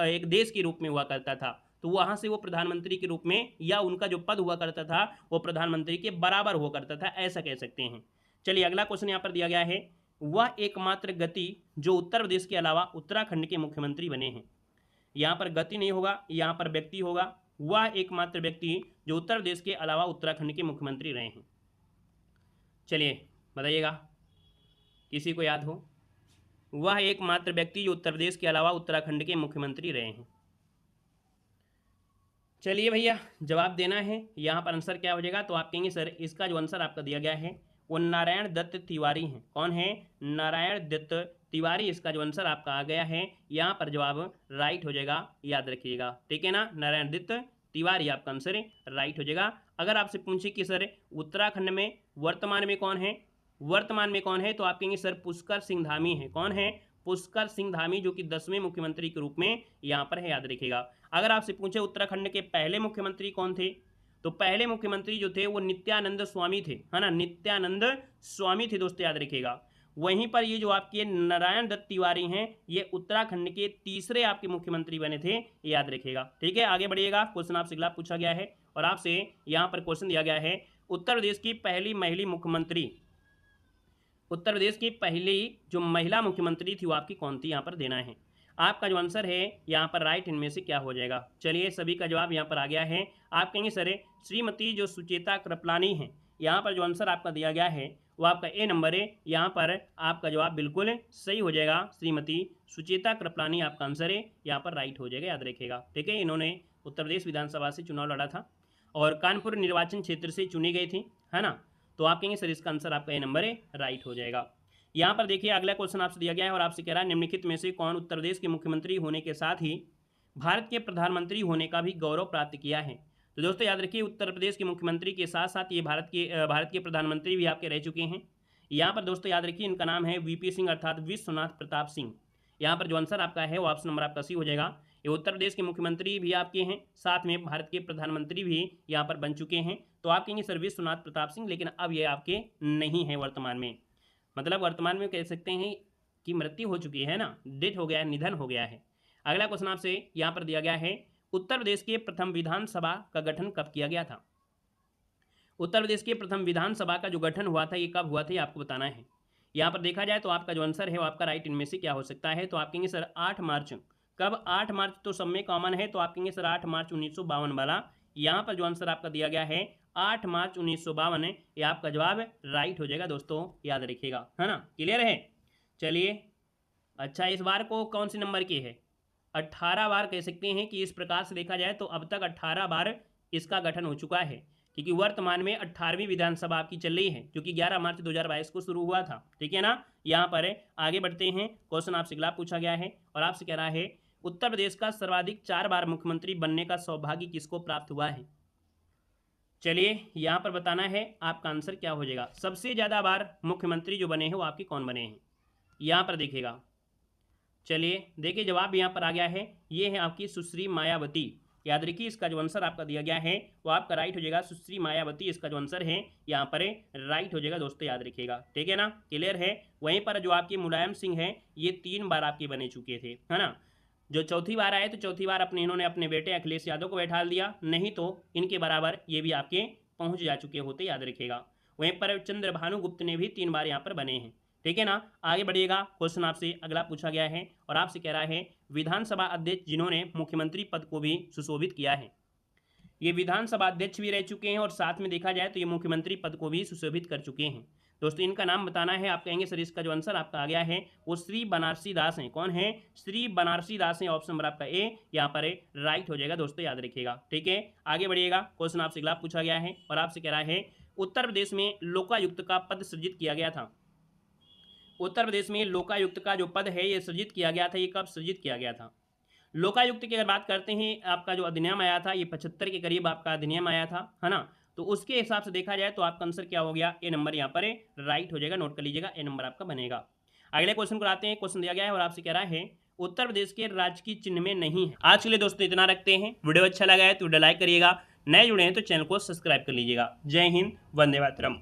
एक देश के रूप में हुआ करता था। तो वहाँ से वो प्रधानमंत्री के रूप में या उनका जो पद हुआ करता था वो प्रधानमंत्री के बराबर हुआ करता था, ऐसा कह सकते हैं। चलिए अगला क्वेश्चन यहाँ पर दिया गया है, वह एकमात्र गति जो उत्तर प्रदेश के अलावा उत्तराखंड के मुख्यमंत्री बने हैं। यहाँ पर गति नहीं होगा, यहाँ पर व्यक्ति होगा। वह एकमात्र व्यक्ति जो उत्तर प्रदेश के अलावा उत्तराखंड के मुख्यमंत्री रहे हैं। चलिए बताइएगा, किसी को याद हो? वह एकमात्र व्यक्ति जो उत्तर प्रदेश के अलावा उत्तराखंड के मुख्यमंत्री रहे हैं। चलिए भैया जवाब देना है। यहाँ पर आंसर क्या हो जाएगा? तो आप कहेंगे सर इसका जो आंसर आपका दिया गया है वो नारायण दत्त तिवारी हैं। कौन है? नारायण दत्त तिवारी, इसका जो आंसर आपका आ गया है यहाँ पर जवाब राइट हो जाएगा, याद रखिएगा। ठीक है ना, नारायण दत्त तिवारी आपका आंसर राइट हो जाएगा। अगर आपसे पूछे कि सर उत्तराखंड में वर्तमान में कौन है, वर्तमान में कौन है, तो आप कहेंगे सर पुष्कर सिंह धामी है। कौन है? पुष्कर सिंह धामी, जो कि 10वें मुख्यमंत्री के रूप में यहाँ पर है, याद रखिएगा। अगर आपसे पूछे उत्तराखंड के पहले मुख्यमंत्री कौन थे, तो पहले मुख्यमंत्री जो थे वो नित्यानंद स्वामी थे, है ना, नित्यानंद स्वामी थे दोस्तों, याद रखिएगा। वहीं पर ये जो आपके नारायण दत्त तिवारी हैं ये उत्तराखंड के तीसरे आपके मुख्यमंत्री बने थे, याद रखिएगा। ठीक है, आगे बढ़िएगा। क्वेश्चन आपसे अगला पूछा गया है और आपसे यहाँ पर क्वेश्चन दिया गया है, उत्तर प्रदेश की पहली महिला मुख्यमंत्री, उत्तर प्रदेश की पहली जो महिला मुख्यमंत्री थी वो आपकी कौन थी, यहाँ पर देना है। आपका जो आंसर है यहाँ पर राइट इनमें से क्या हो जाएगा? चलिए सभी का जवाब यहाँ पर आ गया है। आप कहेंगे सर श्रीमती जो सुचेता कृपलानी है, यहाँ पर जो आंसर आपका दिया गया है वो आपका ए नंबर है। यहाँ पर आपका जवाब बिल्कुल सही हो जाएगा, श्रीमती सुचेता कृपलानी आपका आंसर है, यहाँ पर राइट हो जाएगा, याद रखिएगा। ठीक है, इन्होंने उत्तर प्रदेश विधानसभा से चुनाव लड़ा था और कानपुर निर्वाचन क्षेत्र से चुनी गई थी, है ना। तो आप कहेंगे सर इसका आंसर आपका ए नंबर है, राइट हो जाएगा। यहाँ पर देखिए अगला क्वेश्चन आपसे दिया गया है और आपसे कह रहा है निम्नलिखित में से कौन उत्तर प्रदेश के मुख्यमंत्री होने के साथ ही भारत के प्रधानमंत्री होने का भी गौरव प्राप्त किया है। तो दोस्तों याद रखिए उत्तर प्रदेश के मुख्यमंत्री के साथ साथ ये भारत के प्रधानमंत्री भी आपके रह चुके हैं। यहाँ पर दोस्तों याद रखिए इनका नाम है वीपी सिंह अर्थात विश्वनाथ प्रताप सिंह। यहाँ पर जो आंसर आपका है वो ऑप्शन नंबर आपका सी हो जाएगा। ये उत्तर प्रदेश के मुख्यमंत्री भी आपके हैं, साथ में भारत के प्रधानमंत्री भी यहाँ पर बन चुके हैं। तो आप कहेंगे सर विश्वनाथ प्रताप सिंह, लेकिन अब ये आपके नहीं है वर्तमान में, मतलब वर्तमान में कह सकते हैं कि मृत्यु हो चुकी है ना, डेथ हो गया है, निधन हो गया है। अगला क्वेश्चन आपसे यहाँ पर दिया गया है, उत्तर प्रदेश के प्रथम विधानसभा का गठन कब किया गया था? उत्तर प्रदेश के प्रथम विधानसभा का जो गठन हुआ था ये कब हुआ था, ये आपको बताना है। यहाँ पर देखा जाए तो आपका जो आंसर है वो आपका राइट इनमें से क्या हो सकता है, तो आप कहेंगे सर 8 मार्च। कब? 8 मार्च, तो सब में कॉमन है, तो आप कहेंगे सर 8 मार्च 1952 वाला। यहाँ पर जो आंसर आपका दिया गया है 8 मार्च 1952, ये आपका जवाब राइट हो जाएगा दोस्तों, याद रखिएगा, है ना। क्लियर है? चलिए, अच्छा इस बार को कौन सी नंबर की है? 18 बार कह सकते हैं कि इस प्रकार से देखा जाए तो अब तक 18 बार इसका गठन हो चुका है, क्योंकि वर्तमान में 18वीं विधानसभा आपकी चल रही है, क्योंकि 11 मार्च 2022 को शुरू हुआ था। ठीक है ना। यहाँ पर आगे बढ़ते हैं, क्वेश्चन आपसे अगला पूछा गया है और आपसे कह रहा है उत्तर प्रदेश का सर्वाधिक 4 बार मुख्यमंत्री बनने का सौभाग्य किसको प्राप्त हुआ है। चलिए यहाँ पर बताना है आपका आंसर क्या हो जाएगा। सबसे ज़्यादा बार मुख्यमंत्री जो बने हैं वो आपके कौन बने हैं, यहाँ पर देखिएगा। चलिए देखिए जवाब यहाँ पर आ गया है, ये है आपकी सुश्री मायावती। याद रखिए इसका जो आंसर आपका दिया गया है वो आपका राइट हो जाएगा, सुश्री मायावती इसका जो आंसर है यहाँ पर राइट हो जाएगा दोस्तों, याद रखिएगा। ठीक है ना, क्लियर है। वहीं पर जो आपके मुलायम सिंह है ये 3 बार आपके बने चुके थे, है ना। जो चौथी बार आए तो चौथी बार इन्होंने अपने बेटे अखिलेश यादव को बैठा दिया, नहीं तो इनके बराबर ये भी आपके पहुँच जा चुके होते, याद रखिएगा। वहीं पर चंद्रभानु गुप्त ने भी 3 बार यहाँ पर बने हैं। ठीक है ना। आगे बढ़िएगा, क्वेश्चन आपसे अगला पूछा गया है और आपसे कह रहा है विधानसभा अध्यक्ष जिन्होंने मुख्यमंत्री पद को भी सुशोभित किया है। ये विधानसभा अध्यक्ष भी रह चुके हैं और साथ में देखा जाए तो ये मुख्यमंत्री पद को भी सुशोभित कर चुके हैं। दोस्तों इनका नाम बताना है, आप कहेंगे सर इसका जो आंसर आपका आ गया है वो श्री बनारसी दास हैं। कौन है? श्री बनारसी दास हैं। ऑप्शन नंबर आपका ए यहाँ पर राइट हो जाएगा दोस्तों, याद रखिएगा। ठीक है, आगे बढ़िएगा, क्वेश्चन आपसे अगला पूछा गया है और आपसे कह रहा है उत्तर प्रदेश में लोकायुक्त का पद सृजित किया गया था। उत्तर प्रदेश में लोकायुक्त का जो पद है ये सृजित किया गया था, ये कब सृजित किया गया था? लोकायुक्त की अगर बात करते हैं, आपका जो अधिनियम आया था ये 75 के करीब आपका अधिनियम आया था, है ना। तो उसके हिसाब से देखा जाए तो आपका आंसर क्या हो गया, ए नंबर यहाँ पर राइट हो जाएगा, नोट कर लीजिएगा, ए नंबर आपका बनेगा। अगले क्वेश्चन को आते हैं, क्वेश्चन दिया गया है और आपसे कह रहा है उत्तर प्रदेश के राजकीय चिन्ह में नहीं है। आज के लिए दोस्तों इतना रखते हैं, वीडियो अच्छा लगा है तो वीडियो लाइक करिएगा, नए जुड़े हैं तो चैनल को सब्सक्राइब कर लीजिएगा। जय हिंद, वंदे मातरम।